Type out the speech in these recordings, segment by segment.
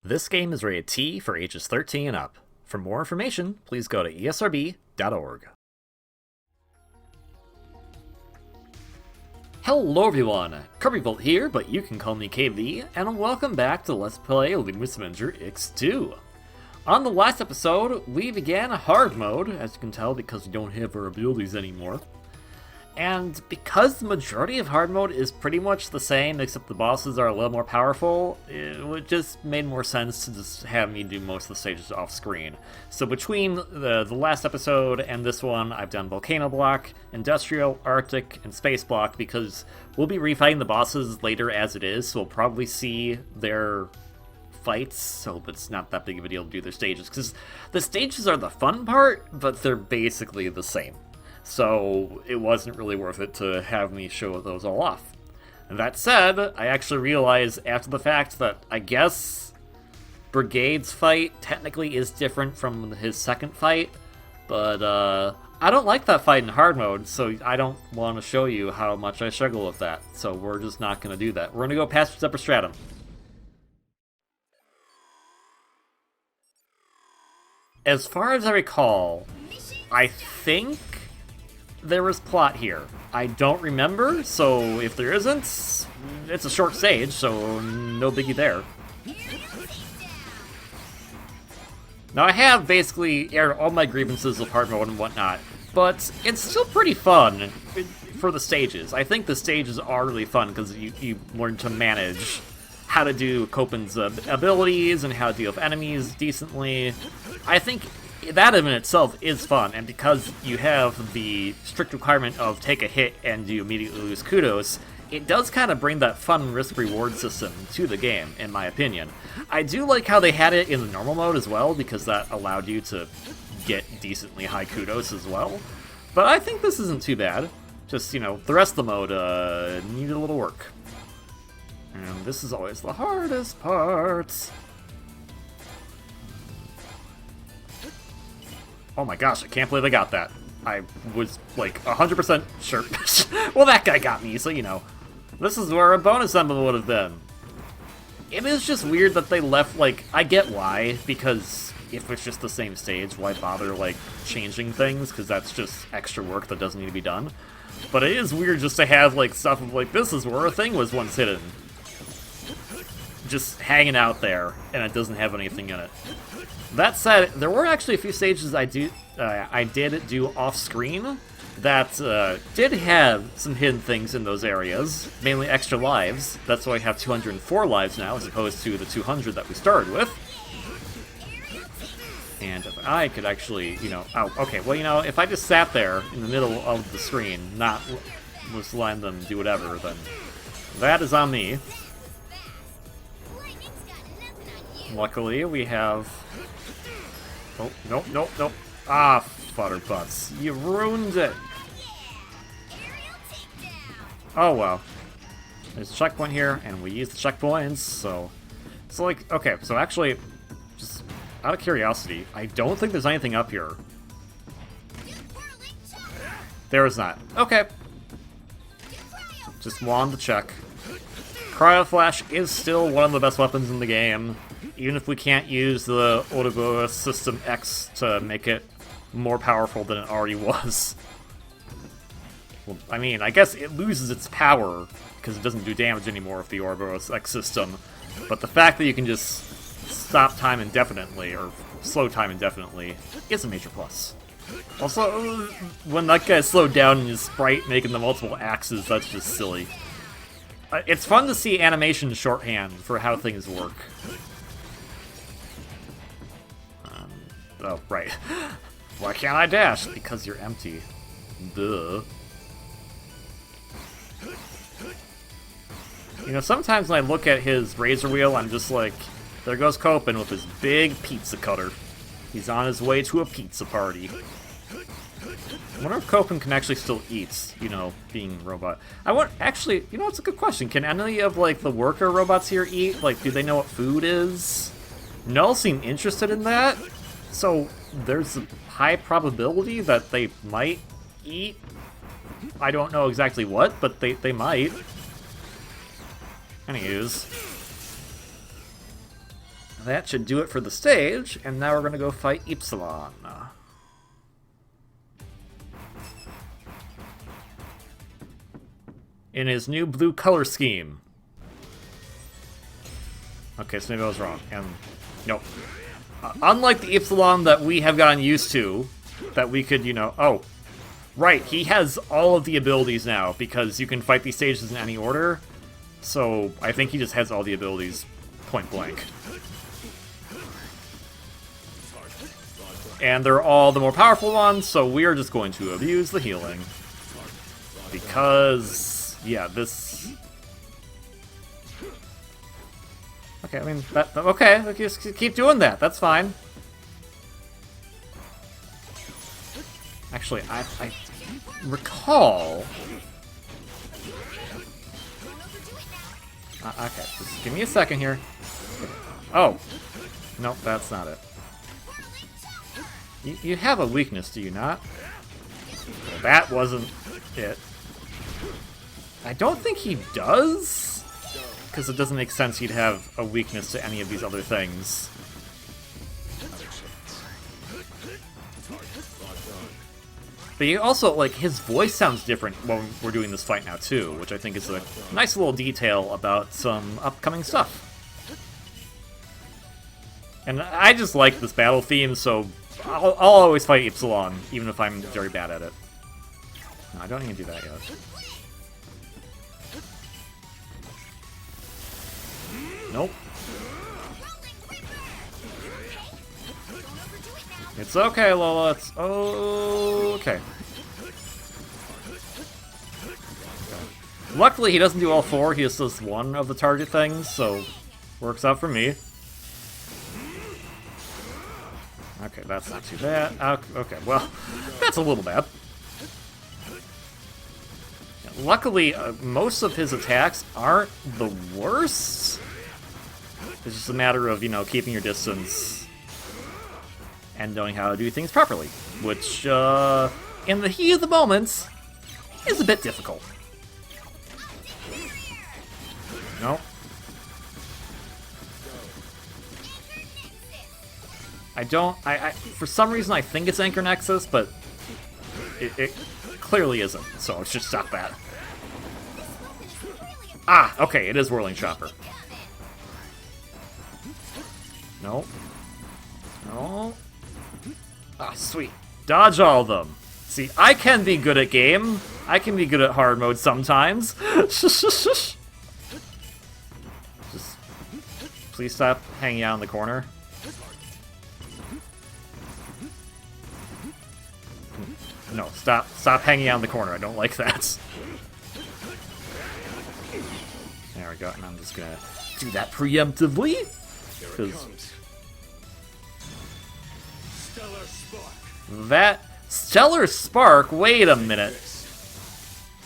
This game is rated T for ages 13 and up. For more information, please go to esrb.org. Hello everyone, Gunvolt here, but you can call me KV, and welcome back to Let's Play Luminous Avenger X2. On the last episode, we began hard mode, as you can tell because we don't have our abilities anymore. And because the majority of hard mode is pretty much the same, except the bosses are a little more powerful, it just made more sense to just have me do most of the stages off screen. So between the last episode and this one, I've done Volcano Block, Industrial, Arctic, and Space Block, because we'll be refighting the bosses later as it is, so we'll probably see their fights, so it's not that big of a deal to do their stages, because the stages are the fun part, but they're basically the same. So it wasn't really worth it to have me show those all off. And that said, I actually realized after the fact that I guess Brigade's fight technically is different from his second fight, but I don't like that fight in hard mode, so I don't want to show you how much I struggle with that. So we're just not going to do that. We're going to go past Upper Stratum. As far as I recall, I think there was plot here. I don't remember, so if there isn't, it's a short stage, so no biggie there. Now I have basically aired all my grievances of hard mode and whatnot, but it's still pretty fun for the stages. I think the stages are really fun because you learn to manage how to do Copen's abilities and how to deal with enemies decently. I think that in itself is fun, and because you have the strict requirement of take a hit and you immediately lose kudos, it does kind of bring that fun risk-reward system to the game, in my opinion. I do like how they had it in the normal mode as well, because that allowed you to get decently high kudos as well. But I think this isn't too bad. Just, you know, the rest of the mode needed a little work. And this is always the hardest part. Oh my gosh, I can't believe I got that. I was like 100% sure. Well, that guy got me, so you know. This is where a bonus emblem would have been. It is just weird that they left, like, I get why, because if it's just the same stage, why bother, like, changing things? Because that's just extra work that doesn't need to be done. But it is weird just to have, like, stuff of, like, this is where a thing was once hidden. Just hanging out there, and it doesn't have anything in it. That said, there were actually a few stages I did do off-screen that did have some hidden things in those areas, mainly extra lives. That's why I have 204 lives now, as opposed to the 200 that we started with. And if I could actually, you know... Oh, okay, well, you know, if I just sat there in the middle of the screen, not just letting them do whatever, then that is on me. Luckily, we have... Oh, nope, nope, nope. Ah, butter butts. You ruined it! Oh, well. There's a checkpoint here, and we use the checkpoints, so... So, like, okay, so actually, just out of curiosity, I don't think there's anything up here. There is not. Okay. Just wanted to check. Cryo Flash is still one of the best weapons in the game, even if we can't use the Ouroboros System X to make it more powerful than it already was. Well, I mean, I guess it loses its power because it doesn't do damage anymore with the Ouroboros X system, but the fact that you can just stop time indefinitely, or slow time indefinitely, is a major plus. Also, when that guy slowed down in his sprite making the multiple axes, that's just silly. It's fun to see animation shorthand for how things work. Oh, right. Why can't I dash? Because you're empty. Duh. You know, sometimes when I look at his razor wheel, I'm just like, there goes Copen with his big pizza cutter. He's on his way to a pizza party. I wonder if Copen can actually still eat, you know, being a robot. Actually, you know, it's a good question. Can any of, like, the worker robots here eat? Like, do they know what food is? Null seem interested in that, so there's a high probability that they might eat. I don't know exactly what, but they might. Anyways. That should do it for the stage, and now we're gonna go fight Ypsilon. In his new blue color scheme. Okay, so maybe I was wrong. And nope. Unlike the Ypsilon that we have gotten used to, that we could, you know... Oh, right, he has all of the abilities now, because you can fight these stages in any order. So I think he just has all the abilities point blank. And they're all the more powerful ones, so we are just going to abuse the healing. Because, yeah, this... Okay, I mean, okay, just keep doing that, that's fine. Actually, I recall... okay, just give me a second here. Oh! Nope, that's not it. You have a weakness, do you not? Well, that wasn't it. I don't think he does, because it doesn't make sense he'd have a weakness to any of these other things. But you also, like, his voice sounds different when we're doing this fight now, too, which I think is a nice little detail about some upcoming stuff. And I just like this battle theme, so I'll always fight Ypsilon, even if I'm very bad at it. No, I don't even do that yet. Nope. It's okay, Lola. It's okay. Luckily, he doesn't do all four. He just does one of the target things, so works out for me. Okay, that's not too bad. Okay, well, that's a little bad. Luckily, most of his attacks aren't the worst. It's just a matter of, you know, keeping your distance and knowing how to do things properly, which, in the heat of the moment, is a bit difficult. No. For some reason I think it's Anchor Nexus, but it clearly isn't, so let's just stop that. Ah, okay, it is Whirling Chopper. No. No. Ah, sweet. Dodge all of them. See, I can be good at game. I can be good at hard mode sometimes. Just please stop hanging out in the corner. No, stop hanging out in the corner. I don't like that. There we go, and I'm just gonna do that preemptively. That Stellar Spark, wait a minute.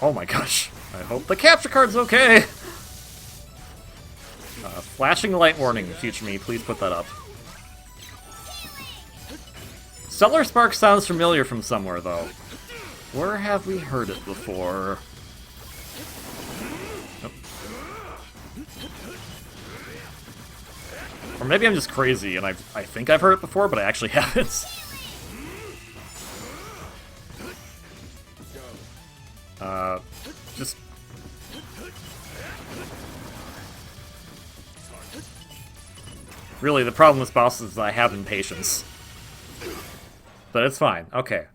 Oh my gosh. I hope the capture card's okay. Flashing light warning, future me, please put that up. Stellar Spark sounds familiar from somewhere, though. Where have we heard it before? Nope. Or maybe I'm just crazy, and I think I've heard it before, but I actually haven't. Just... Really, the problem with bosses is I have impatience. But it's fine. Okay.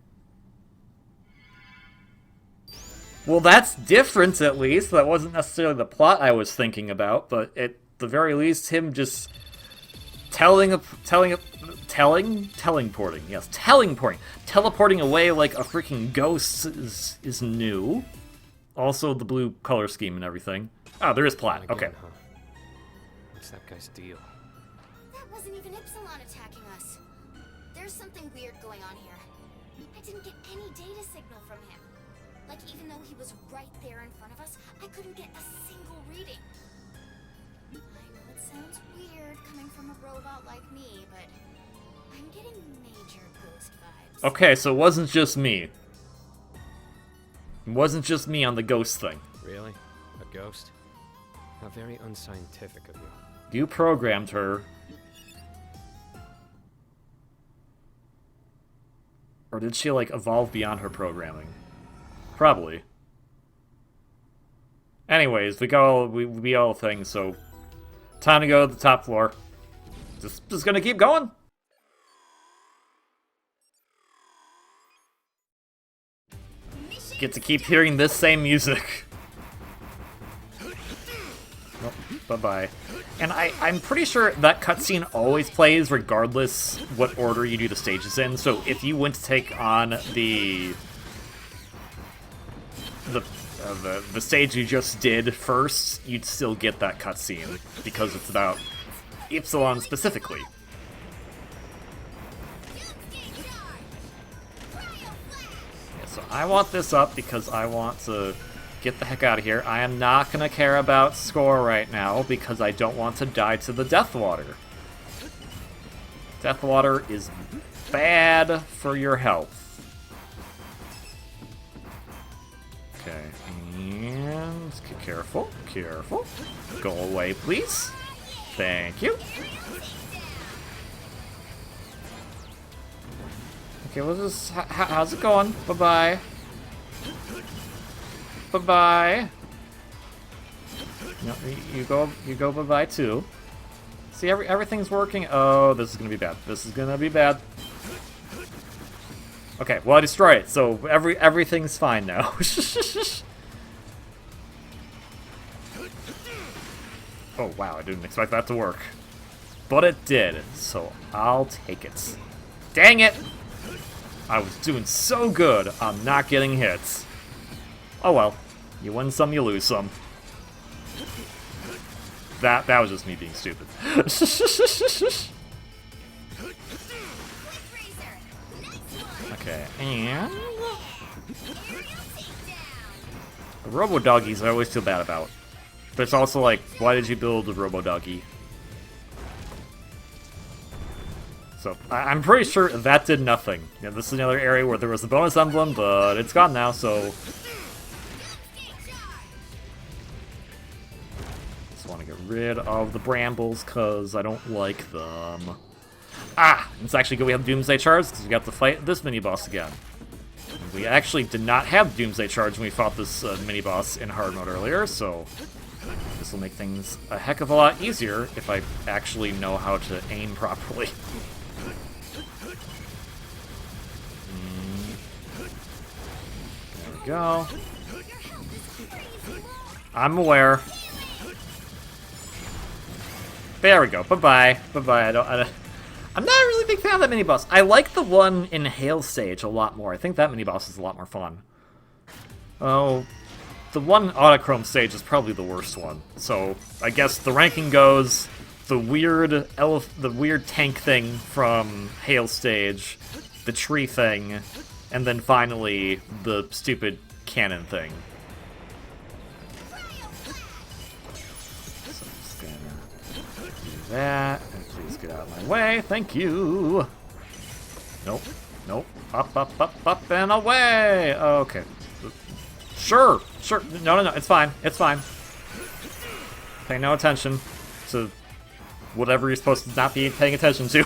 Well, that's different, at least. That wasn't necessarily the plot I was thinking about, but at the very least, him just teleporting away like a freaking ghost is new. Also, the blue color scheme and everything. Oh, there is plot. Okay. What's that guy's deal? That wasn't even Ypsilon attacking us. There's something weird going on here. I didn't get any data signal from him. Like, even though he was right there in front of us, I couldn't get a single reading. I know it sounds weird coming from a robot like me, but I'm getting major ghost vibes. Okay, so it wasn't just me. It wasn't just me on the ghost thing. Really? A ghost? How very unscientific of you. You programmed her. Or did she, like, evolve beyond her programming? Probably. Anyways, we all things, so... Time to go to the top floor. Just gonna keep going. Get to keep hearing this same music. Oh, bye-bye. And I'm pretty sure that cutscene always plays regardless what order you do the stages in, so if you went to take on the stage you just did first, you'd still get that cutscene, because it's about Ypsilon specifically. Yeah, so I want this up because I want to get the heck out of here. I am not going to care about score right now because I don't want to die to the Death Water. Death Water is bad for your health. Okay, and careful, careful. Go away, please. Thank you. Okay, we'll just... how's it going? Bye-bye. Bye-bye. No, you go bye-bye too. See, everything's working. Oh, this is gonna be bad. This is gonna be bad. Okay, well I destroyed it, so everything's fine now. Oh wow, I didn't expect that to work. But it did, so I'll take it. Dang it! I was doing so good on not getting hits. Oh well, you win some, you lose some. That was just me being stupid. Okay, and... the Robo-Doggies I always feel bad about. But it's also like, why did you build a Robo-Doggy? So, I'm pretty sure that did nothing. Yeah, this is another area where there was a bonus emblem, but it's gone now, so... just want to get rid of the brambles, because I don't like them. Ah! It's actually good we have Doomsday Charge, because we got to fight this mini-boss again. We actually did not have Doomsday Charge when we fought this mini-boss in hard mode earlier, so... this will make things a heck of a lot easier if I actually know how to aim properly. There we go. I'm aware. There we go. Bye-bye. Bye-bye. I'm not a really big fan of that mini-boss. I like the one in Hail Stage a lot more. I think that mini-boss is a lot more fun. Oh, the one Autochrome stage is probably the worst one. So, I guess the ranking goes the weird tank thing from Hail Stage, the tree thing, and then finally the stupid cannon thing. So I'm just gonna do that, and please get out of my way. Thank you. Nope. Nope. Up, up, up, up, and away. Okay. Sure. Sure. No. It's fine. It's fine. Pay no attention to whatever you're supposed to not be paying attention to.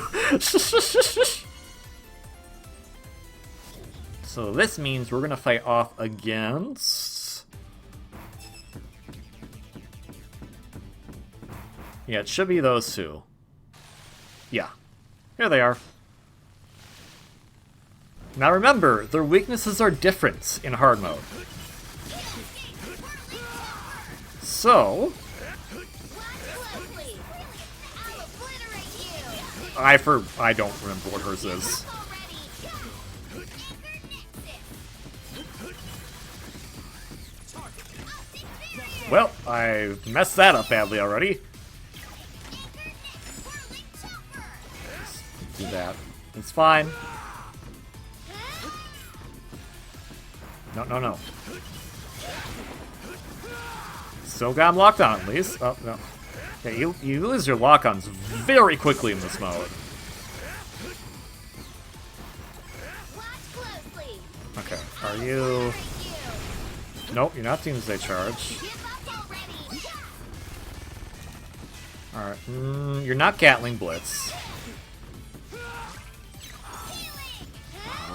So this means we're gonna fight off against... yeah, it should be those two. Yeah. Here they are. Now remember, their weaknesses are different in hard mode. So... I don't remember what hers is. Well, I messed that up badly already. Just do that. It's fine. No. Still got him locked on at least. Oh, no. Yeah, you lose your lock-ons very quickly in this mode. Okay, are you... nope, you're not Doomsday Charge. Alright, you're not Gatling Blitz.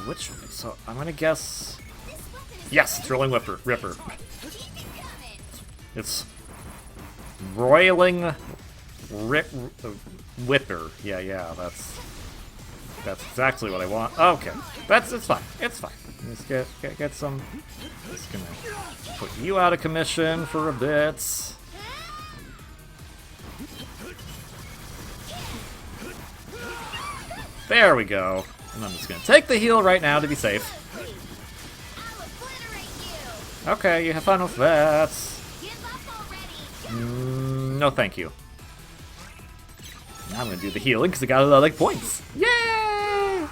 which... So, I'm gonna guess... Yes, it's Rolling Ripper. It's... Roiling... Whipper. Yeah, that's exactly what I want. Okay, it's fine. It's fine. Let's get some... Just gonna put you out of commission for a bit. There we go. And I'm just gonna take the heal right now to be safe. Okay, you have fun with that. No, thank you. Now I'm gonna do the healing because I got a lot of like points. Yay!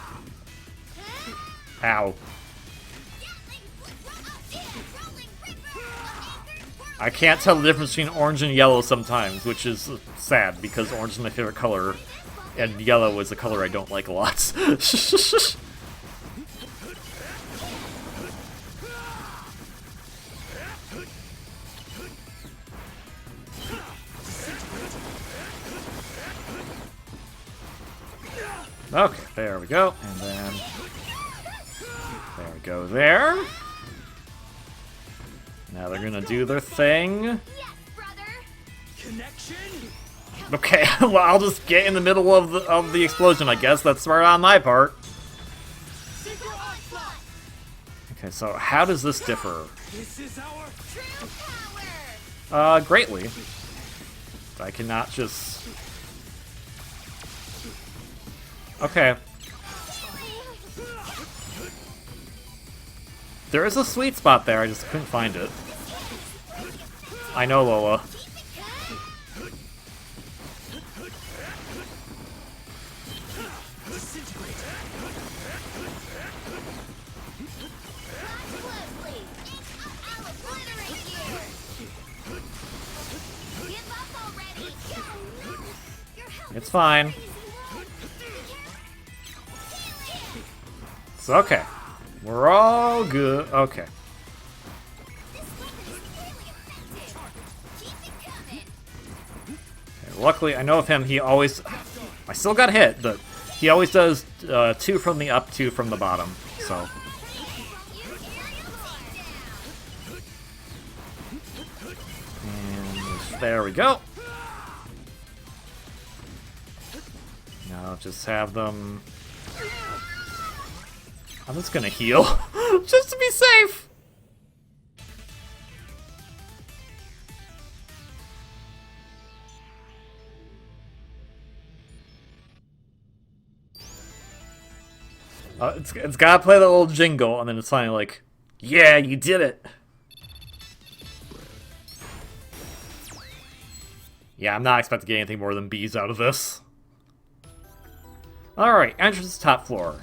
Ow. I can't tell the difference between orange and yellow sometimes, which is sad because orange is my favorite color, and yellow is a color I don't like a lot. Okay, there we go, and then there we go there. Now they're gonna do their thing. Okay, well I'll just get in the middle of the explosion, I guess. That's smart on my part. Okay, so how does this differ? Greatly. I cannot just... Okay. There is a sweet spot there, I just couldn't find it. I know, Lola. It's fine. It's okay. We're all good. Okay. Luckily, I know of him, he always... I still got hit, but he always does 2 from the up, 2 from the bottom, so... And there we go. Now I'll just have them... I'm just gonna heal, just to be safe! It's gotta play the little jingle, and then it's finally like, yeah, you did it! Yeah, I'm not expecting to get anything more than B's out of this. Alright, entrance top floor.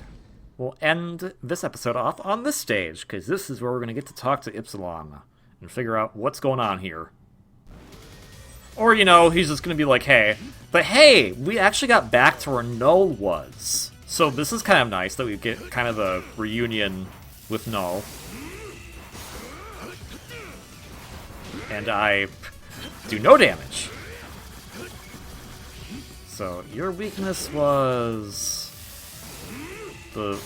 We'll end this episode off on this stage, because this is where we're going to get to talk to Ypsilon and figure out what's going on here. Or, you know, he's just going to be like, hey. But hey, we actually got back to where Null was. So this is kind of nice that we get kind of a reunion with Null. And I do no damage. So your weakness was... the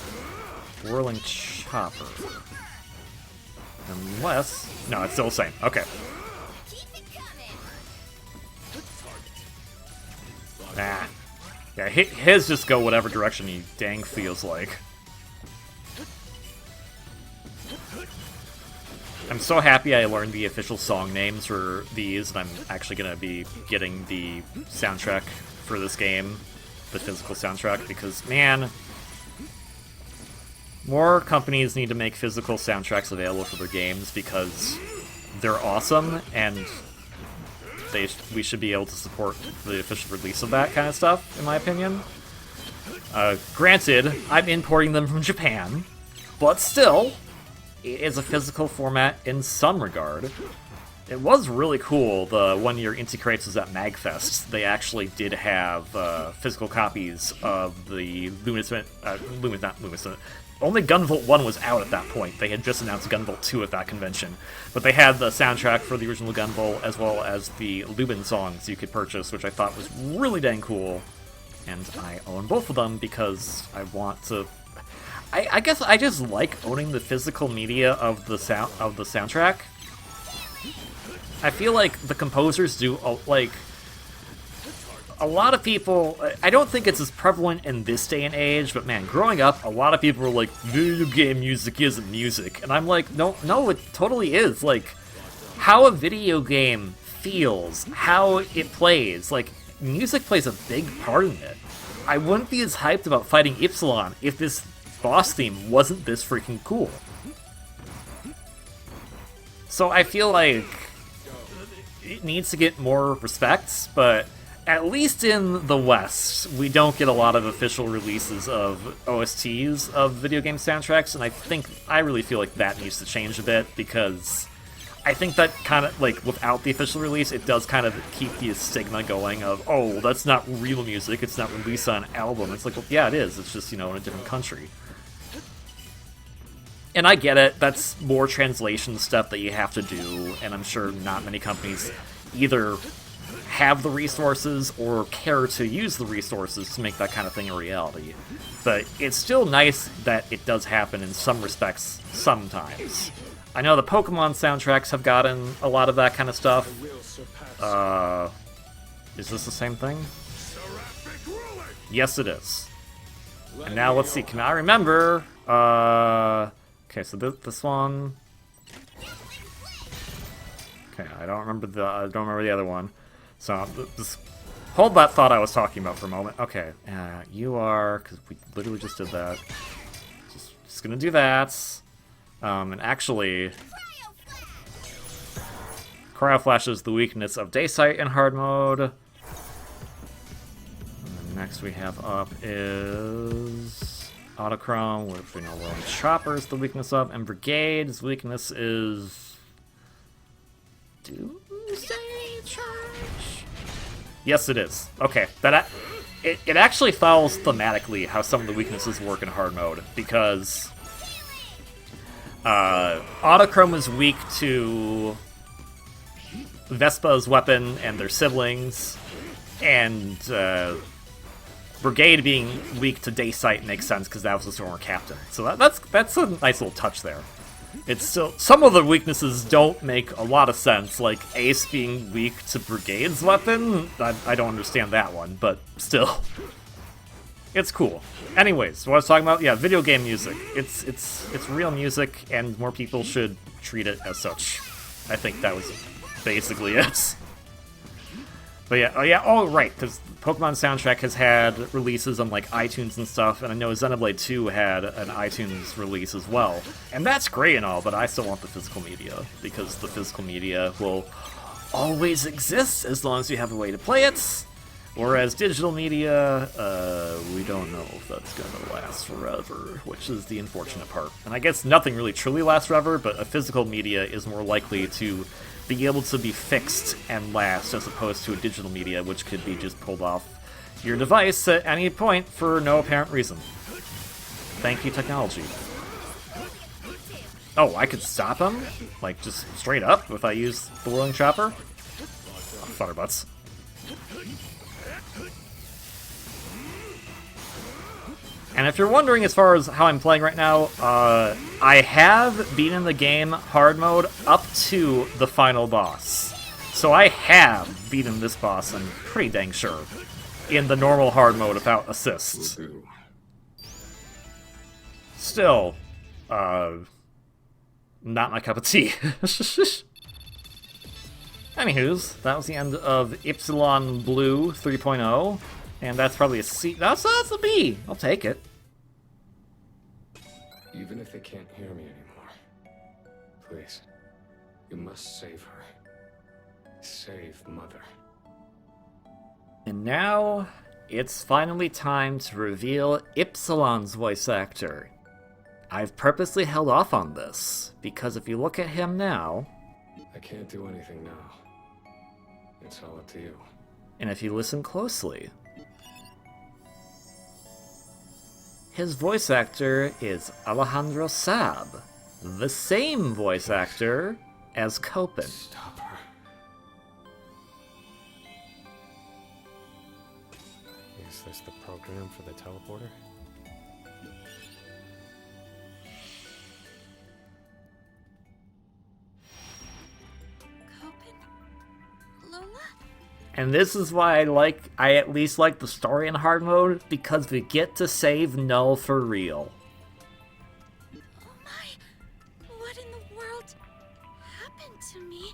whirling chopper. Unless... No, it's still the same. Okay. Nah. Yeah, his just go whatever direction he dang feels like. I'm so happy I learned the official song names for these, and I'm actually going to be getting the soundtrack for this game. The physical soundtrack, because, man... More companies need to make physical soundtracks available for their games because they're awesome, and we should be able to support the official release of that kind of stuff, in my opinion. Granted, I'm importing them from Japan, but still, it is a physical format in some regard. It was really cool, the 1 year Inti Creates was at MagFest. They actually did have physical copies of the Luminous... not Luminous... Only Gunvolt 1 was out at that point. They had just announced Gunvolt 2 at that convention. But they had the soundtrack for the original Gunvolt, as well as the Lubin songs you could purchase, which I thought was really dang cool. And I own both of them because I want to... I guess I just like owning the physical media of the soundtrack. I feel like the composers do like a lot of people. I don't think it's as prevalent in this day and age, but man, growing up, a lot of people were like, "Video game music isn't music," and I'm like, no, it totally is. Like, how a video game feels, how it plays, like music plays a big part in it. I wouldn't be as hyped about fighting Ypsilon if this boss theme wasn't this freaking cool. So I feel like it needs to get more respect, but at least in the West, we don't get a lot of official releases of OSTs of video game soundtracks, and I really feel like that needs to change a bit, because I think that kind of, like, without the official release, it does kind of keep the stigma going of, oh, that's not real music, it's not released on an album. It's like, well, yeah, it is, it's just, you know, in a different country. And I get it, that's more translation stuff that you have to do, and I'm sure not many companies either have the resources or care to use the resources to make that kind of thing a reality. But it's still nice that it does happen in some respects sometimes. I know the Pokemon soundtracks have gotten a lot of that kind of stuff. Is this the same thing? Yes, it is. And now let's see, can I remember? Okay, so this one. Okay, I don't remember the other one. So just hold that thought I was talking about for a moment. Okay, you are, because we literally just did that. Just gonna do that. And actually, Cryo Flash is the weakness of Taisa in hard mode. And next we have up is Autochrome, which we know Lola and Chopper is the weakness of, and Brigade's weakness is Doomsday Charge? Yes, it is. Okay, it actually follows thematically how some of the weaknesses work in hard mode, because Autochrome is weak to Vespa's weapon and their siblings, and Brigade being weak to Daysite makes sense because that was the Stormer Captain. So that's a nice little touch there. It's still, some of the weaknesses don't make a lot of sense, like Ace being weak to Brigade's weapon. I don't understand that one, but still, it's cool. Anyways, what I was talking about, yeah, video game music. It's real music, and more people should treat it as such. I think that was basically it. But yeah, oh right, because Pokemon soundtrack has had releases on like iTunes and stuff, and I know Xenoblade 2 had an iTunes release as well. And that's great and all, but I still want the physical media, because the physical media will always exist as long as you have a way to play it. Whereas digital media, we don't know if that's gonna last forever, which is the unfortunate part. And I guess nothing really truly lasts forever, but a physical media is more likely to be able to be fixed and last, as opposed to a digital media, which could be just pulled off your device at any point for no apparent reason. Thank you, technology. Oh, I could stop him? Like, just straight up, if I use the Whirling Chopper? Oh, Thunderbutts. And if you're wondering as far as how I'm playing right now, I have beaten the game hard mode up to the final boss. So I have beaten this boss, I'm pretty dang sure, in the normal hard mode without assists. Still, not my cup of tea. Anywho's, that was the end of Ypsilon Blue 3.0. And that's probably a C. That's a B. I'll take it. Even if they can't hear me anymore, please, you must save her. Save Mother. And now, it's finally time to reveal Ypsilon's voice actor. I've purposely held off on this, because if you look at him now... I can't do anything now. It's all up to you. And if you listen closely... his voice actor is Alejandro Sab, the same voice actor as Copen. Stop her. Is this the program for the teleporter? And this is why I at least like the story in hard mode, because we get to save Null for real. Oh my, what in the world happened to me?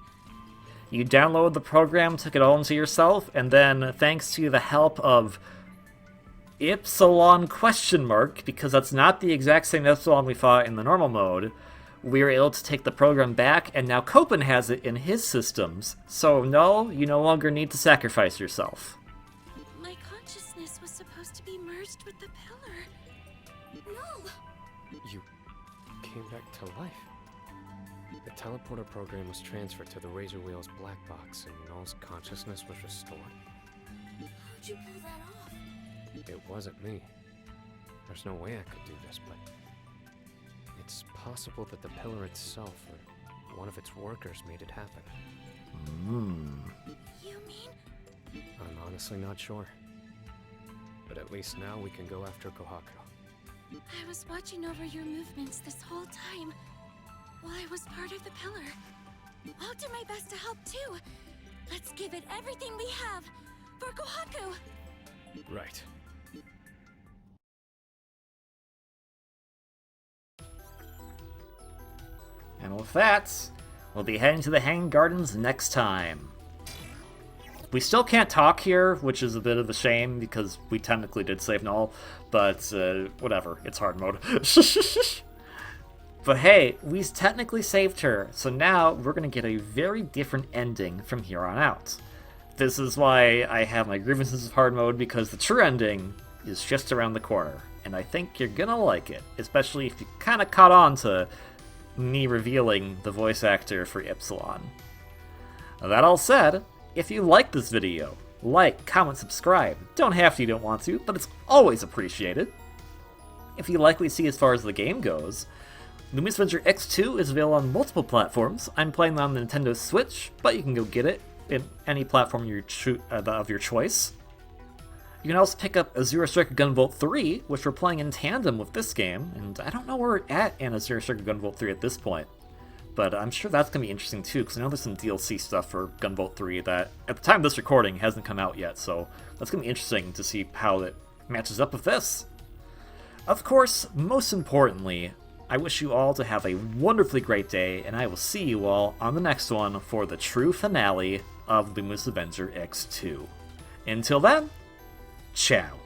You download the program, took it all into yourself, and then thanks to the help of Ypsilon ? Because that's not the exact same Ypsilon we fought in the normal mode, we were able to take the program back, and now Copen has it in his systems. So no, you no longer need to sacrifice yourself. My consciousness was supposed to be merged with the pillar. No! You came back to life. The teleporter program was transferred to the Razor Wheel's black box, and Null's consciousness was restored. How'd you pull that off? It wasn't me. There's no way I could do this, but it's possible that the pillar itself or one of its workers made it happen. You mean? I'm honestly not sure. But at least now we can go after Kohaku. I was watching over your movements this whole time, while I was part of the pillar. I'll do my best to help too. Let's give it everything we have for Kohaku. Right. And with that, we'll be heading to the Hanging Gardens next time. We still can't talk here, which is a bit of a shame, because we technically did save Null, but whatever, it's hard mode. But hey, we technically saved her, so now we're going to get a very different ending from here on out. This is why I have my grievances of hard mode, because the true ending is just around the corner, and I think you're going to like it, especially if you kind of caught on to me revealing the voice actor for Ypsilon. That all said, if you like this video, like, comment, subscribe. Don't have to, you don't want to, but it's always appreciated. If you like what you see as far as the game goes, Luminous Avenger X2 is available on multiple platforms. I'm playing on the Nintendo Switch, but you can go get it in any platform of your choice. You can also pick up Azure Striker Gunvolt 3, which we're playing in tandem with this game, and I don't know where we're at in Azure Striker Gunvolt 3 at this point. But I'm sure that's going to be interesting too, because I know there's some DLC stuff for Gunvolt 3 that, at the time of this recording, hasn't come out yet, so that's going to be interesting to see how it matches up with this. Of course, most importantly, I wish you all to have a wonderfully great day, and I will see you all on the next one for the true finale of Luminous Avenger X2. Until then, ciao.